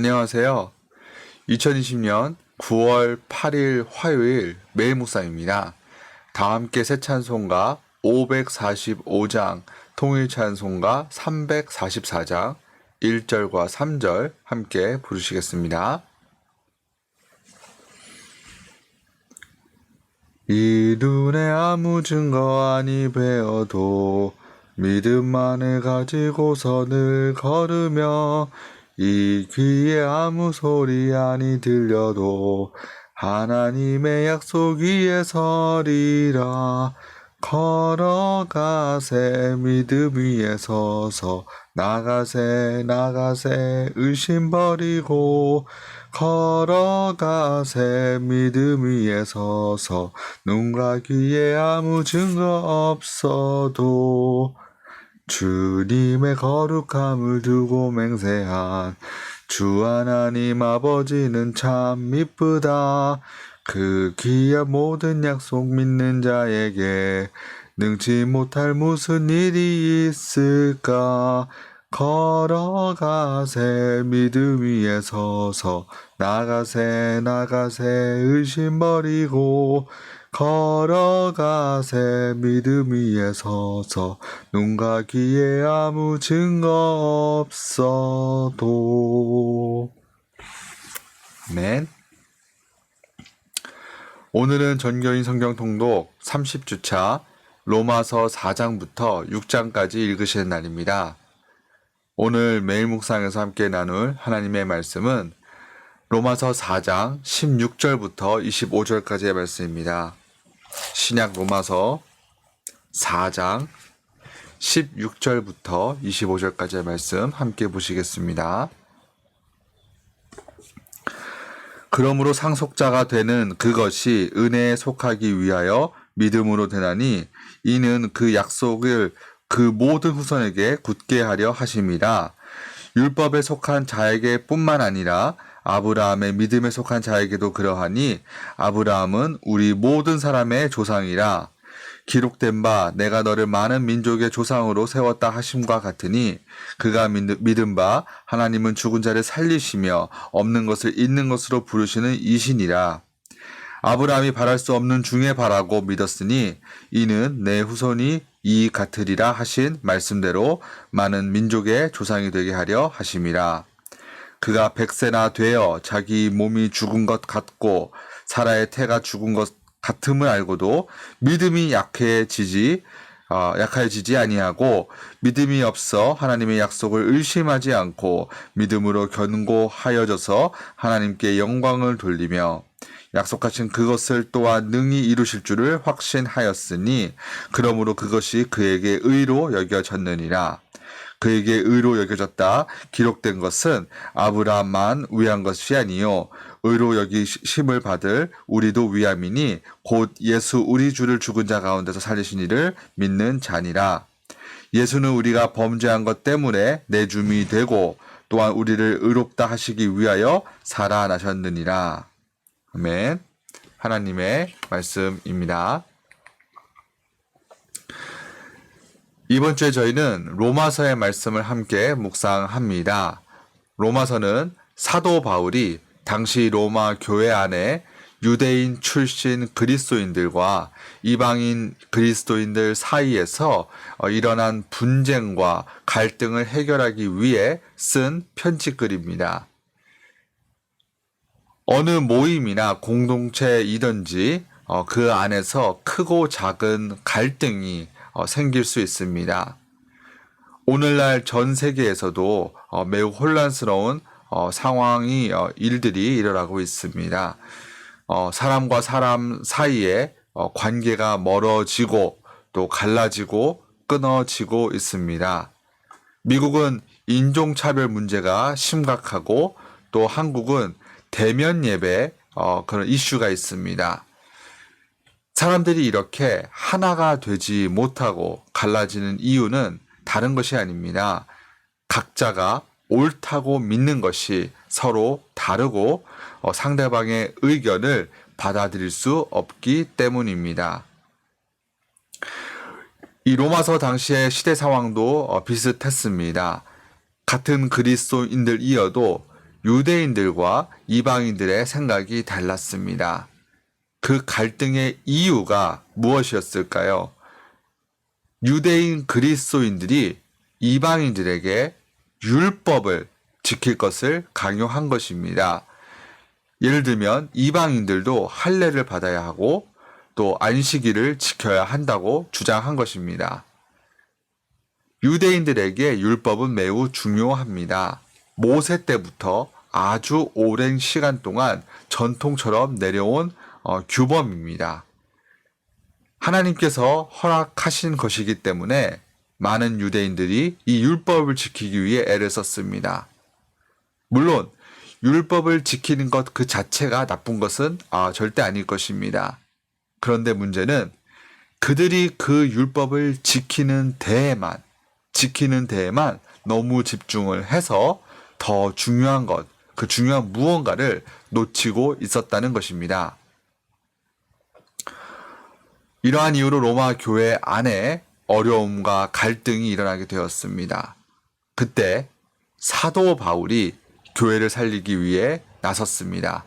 안녕하세요. 2020년 9월 8일 화요일 매일 묵상입니다. 다 함께 새 찬송가 545장, 통일 찬송가 344장, 1절과 3절 함께 부르시겠습니다. 이 눈에 아무 증거 아니 배어도 믿음만을 가지고서 늘 걸으며 이 귀에 아무 소리 아니 들려도 하나님의 약속 위에 서리라. 걸어가세 믿음 위에 서서 나가세 의심 버리고 걸어가세 믿음 위에 서서 눈과 귀에 아무 증거 없어도 주님의 거룩함을 두고 맹세한 주 하나님 아버지는 참 미쁘다. 그 귀한 모든 약속 믿는 자에게 능치 못할 무슨 일이 있을까. 걸어가세 믿음 위에 서서 나가세 의심 버리고 걸어가세 믿음 위에 서서 눈과 귀에 아무 증거 없어도. 아멘. 오늘은 전교인 성경 통독 30주차 로마서 4장부터 6장까지 읽으시는 날입니다. 오늘 매일 묵상에서 함께 나눌 하나님의 말씀은 로마서 4장 16절부터 25절까지의 말씀입니다. 신약 로마서 4장 16절부터 25절까지의 말씀 함께 보시겠습니다. 그러므로 상속자가 되는 그것이 은혜에 속하기 위하여 믿음으로 되나니 이는 그 약속을 그 모든 후손에게 굳게 하려 하심이라. 율법에 속한 자에게 뿐만 아니라 아브라함의 믿음에 속한 자에게도 그러하니 아브라함은 우리 모든 사람의 조상이라. 기록된 바 내가 너를 많은 민족의 조상으로 세웠다 하심과 같으니 그가 믿은 바 하나님은 죽은 자를 살리시며 없는 것을 있는 것으로 부르시는 이신이라. 아브라함이 바랄 수 없는 중에 바라고 믿었으니 이는 내 후손이 이 같으리라 하신 말씀대로 많은 민족의 조상이 되게 하려 하심이라. 그가 100세나 되어 자기 몸이 죽은 것 같고 사라의 태가 죽은 것 같음을 알고도 믿음이 약해지지 아니하고 믿음이 없어 하나님의 약속을 의심하지 않고 믿음으로 견고하여져서 하나님께 영광을 돌리며 약속하신 그것을 또한 능히 이루실 줄을 확신하였으니 그러므로 그것이 그에게 의로 여겨졌느니라. 그에게 의로 여겨졌다 기록된 것은 아브라함만 위한 것이 아니요 의로 여기심을 받을 우리도 위함이니 곧 예수 우리 주를 죽은 자 가운데서 살리신 이를 믿는 자니라. 예수는 우리가 범죄한 것 때문에 내줌이 되고 또한 우리를 의롭다 하시기 위하여 살아나셨느니라. 아멘. 하나님의 말씀입니다. 이번 주에 저희는 로마서의 말씀을 함께 묵상합니다. 로마서는 사도 바울이 당시 로마 교회 안에 유대인 출신 그리스도인들과 이방인 그리스도인들 사이에서 일어난 분쟁과 갈등을 해결하기 위해 쓴 편지글입니다. 어느 모임이나 공동체이든지 그 안에서 크고 작은 갈등이 생길 수 있습니다. 오늘날 전 세계에서도 매우 혼란스러운 일들이 일어나고 있습니다. 사람과 사람 사이에 관계가 멀어지고 또 갈라지고 끊어지고 있습니다. 미국은 인종차별 문제가 심각하고 또 한국은 대면 예배 그런 이슈가 있습니다. 사람들이 이렇게 하나가 되지 못하고 갈라지는 이유는 다른 것이 아닙니다. 각자가 옳다고 믿는 것이 서로 다르고 상대방의 의견을 받아들일 수 없기 때문입니다. 이 로마서 당시의 시대 상황도 비슷했습니다. 같은 그리스도인들이어도 유대인들과 이방인들의 생각이 달랐습니다. 그 갈등의 이유가 무엇이었을까요? 유대인 그리스도인들이 이방인들에게 율법을 지킬 것을 강요한 것입니다. 예를 들면 이방인들도 할례를 받아야 하고 또 안식일을 지켜야 한다고 주장한 것입니다. 유대인들에게 율법은 매우 중요합니다. 모세 때부터 아주 오랜 시간 동안 전통처럼 내려온 규범입니다. 하나님께서 허락하신 것이기 때문에 많은 유대인들이 이 율법을 지키기 위해 애를 썼습니다. 물론 율법을 지키는 것 그 자체가 나쁜 것은 절대 아닐 것입니다. 그런데 문제는 그들이 그 율법을 지키는 데에만 너무 집중을 해서 더 중요한 것, 그 중요한 무언가를 놓치고 있었다는 것입니다. 이러한 이유로 로마 교회 안에 어려움과 갈등이 일어나게 되었습니다. 그때 사도 바울이 교회를 살리기 위해 나섰습니다.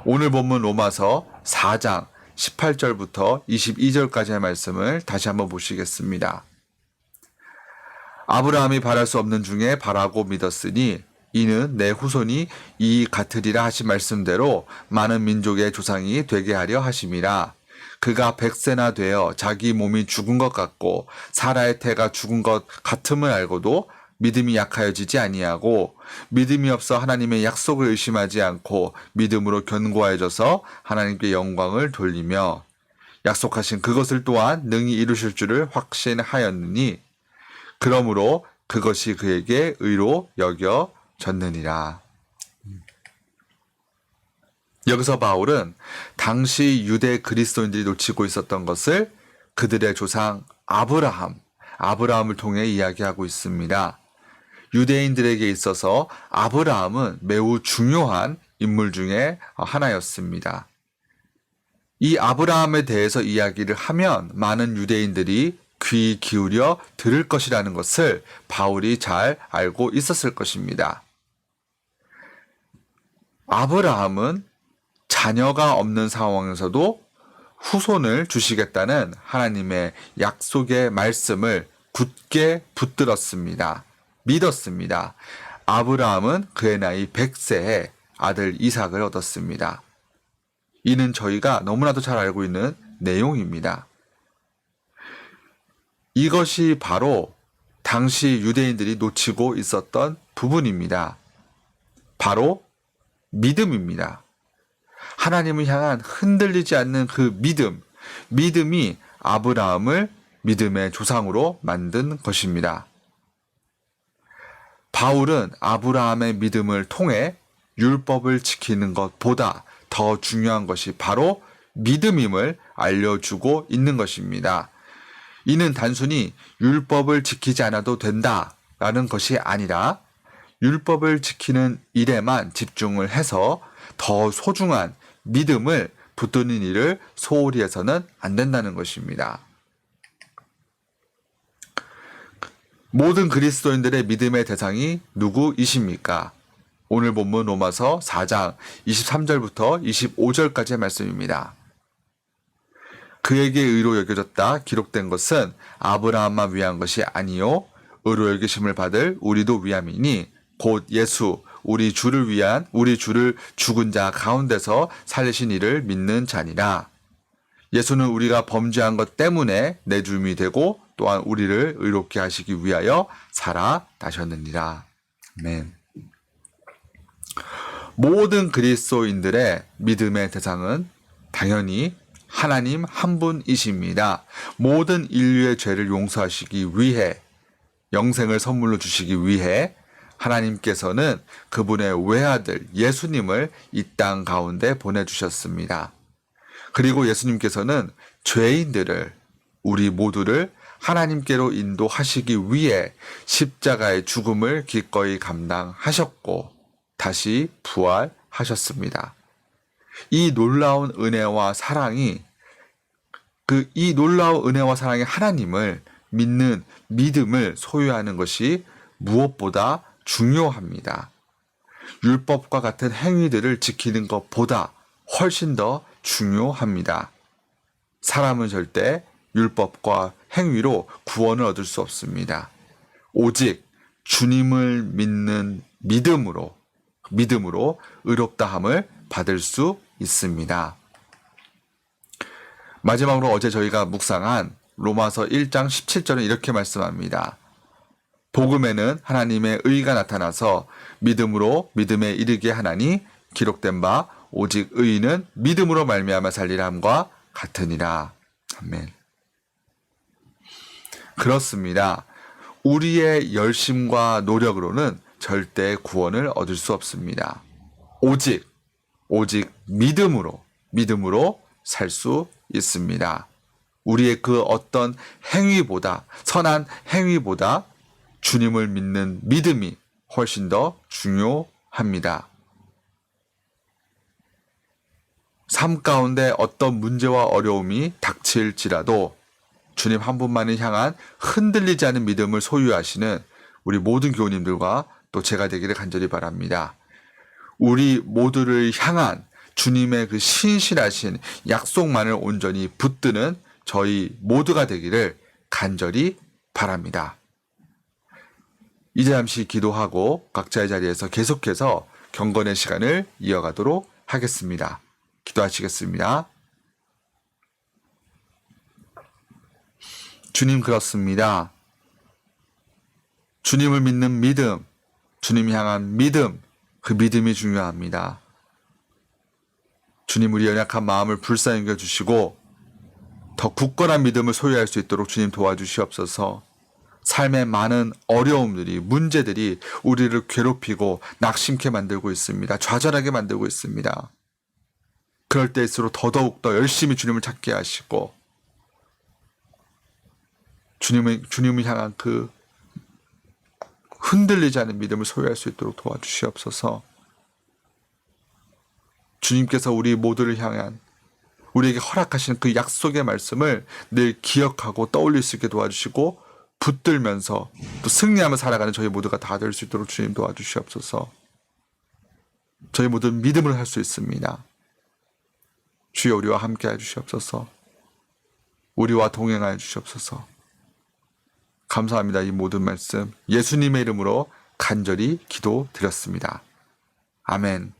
오늘 본문 로마서 4장 18절부터 22절까지의 말씀을 다시 한번 보시겠습니다. 아브라함이 바랄 수 없는 중에 바라고 믿었으니 이는 내 후손이 이 같으리라 하신 말씀대로 많은 민족의 조상이 되게 하려 하심이라. 그가 100세나 되어 자기 몸이 죽은 것 같고 사라의 태가 죽은 것 같음을 알고도 믿음이 약하여지지 아니하고 믿음이 없어 하나님의 약속을 의심하지 않고 믿음으로 견고해져서 하나님께 영광을 돌리며 약속하신 그것을 또한 능히 이루실 줄을 확신하였느니 그러므로 그것이 그에게 의로 여겨졌느니라. 여기서 바울은 당시 유대 그리스도인들이 놓치고 있었던 것을 그들의 조상 아브라함을 통해 이야기하고 있습니다. 유대인들에게 있어서 아브라함은 매우 중요한 인물 중에 하나였습니다. 이 아브라함에 대해서 이야기를 하면 많은 유대인들이 귀 기울여 들을 것이라는 것을 바울이 잘 알고 있었을 것입니다. 아브라함은 자녀가 없는 상황에서도 후손을 주시겠다는 하나님의 약속의 말씀을 굳게 붙들었습니다. 믿었습니다. 아브라함은 그의 나이 100세에 아들 이삭을 얻었습니다. 이는 저희가 너무나도 잘 알고 있는 내용입니다. 이것이 바로 당시 유대인들이 놓치고 있었던 부분입니다. 바로 믿음입니다. 하나님을 향한 흔들리지 않는 그 믿음이 아브라함을 믿음의 조상으로 만든 것입니다. 바울은 아브라함의 믿음을 통해 율법을 지키는 것보다 더 중요한 것이 바로 믿음임을 알려주고 있는 것입니다. 이는 단순히 율법을 지키지 않아도 된다라는 것이 아니라 율법을 지키는 일에만 집중을 해서 더 소중한 믿음을 붙드는 일을 소홀히 해서는 안 된다는 것입니다. 모든 그리스도인들의 믿음의 대상이 누구이십니까? 오늘 본문 로마서 4장 23절부터 25절까지의 말씀입니다. 그에게 의로 여겨졌다 기록된 것은 아브라함만 위한 것이 아니요 의로 여기심을 받을 우리도 위함이니 곧 예수 우리 주를 죽은 자 가운데서 살리신 이를 믿는 자니라. 예수는 우리가 범죄한 것 때문에 내줌이 되고 또한 우리를 의롭게 하시기 위하여 살아나셨느니라. 아멘. 모든 그리스도인들의 믿음의 대상은 당연히 하나님 한 분이십니다. 모든 인류의 죄를 용서하시기 위해 영생을 선물로 주시기 위해 하나님께서는 그분의 외아들 예수님을 이 땅 가운데 보내주셨습니다. 그리고 예수님께서는 죄인들을 우리 모두를 하나님께로 인도하시기 위해 십자가의 죽음을 기꺼이 감당하셨고 다시 부활하셨습니다. 이 놀라운 은혜와 사랑이 하나님을 믿는 믿음을 소유하는 것이 무엇보다 중요합니다. 율법과 같은 행위들을 지키는 것보다 훨씬 더 중요합니다. 사람은 절대 율법과 행위로 구원을 얻을 수 없습니다. 오직 주님을 믿는 믿음으로 의롭다함을 받을 수 있습니다. 마지막으로 어제 저희가 묵상한 로마서 1장 17절은 이렇게 말씀합니다. 복음에는 하나님의 의가 나타나서 믿음으로 믿음에 이르게 하나니 기록된 바 오직 의인은 믿음으로 말미암아 살리라 함과 같으니라. 아멘. 그렇습니다. 우리의 열심과 노력으로는 절대 구원을 얻을 수 없습니다. 오직 믿음으로 살 수 있습니다. 우리의 그 어떤 행위보다, 선한 행위보다 주님을 믿는 믿음이 훨씬 더 중요합니다. 삶 가운데 어떤 문제와 어려움이 닥칠지라도 주님 한 분만을 향한 흔들리지 않은 믿음을 소유하시는 우리 모든 교우님들과 또 제가 되기를 간절히 바랍니다. 우리 모두를 향한 주님의 그 신실하신 약속만을 온전히 붙드는 저희 모두가 되기를 간절히 바랍니다. 이제 잠시 기도하고 각자의 자리에서 계속해서 경건의 시간을 이어가도록 하겠습니다. 기도하시겠습니다. 주님, 그렇습니다. 주님을 믿는 믿음, 주님 향한 믿음, 그 믿음이 중요합니다. 주님, 우리 연약한 마음을 불쌍히 여겨주시고 더 굳건한 믿음을 소유할 수 있도록 주님 도와주시옵소서. 삶의 많은 어려움들이, 문제들이 우리를 괴롭히고 낙심케 만들고 있습니다. 좌절하게 만들고 있습니다. 그럴 때일수록 더더욱 더 열심히 주님을 찾게 하시고 주님을 향한 그 흔들리지 않은 믿음을 소유할 수 있도록 도와주시옵소서. 주님께서 우리 모두를 향한 우리에게 허락하신 그 약속의 말씀을 늘 기억하고 떠올릴 수 있게 도와주시고 붙들면서 또 승리하며 살아가는 저희 모두가 다 될 수 있도록 주님 도와주시옵소서. 저희 모두 믿음을 할 수 있습니다. 주여, 우리와 함께 해주시옵소서. 우리와 동행하여 주시옵소서. 감사합니다. 이 모든 말씀 예수님의 이름으로 간절히 기도드렸습니다. 아멘.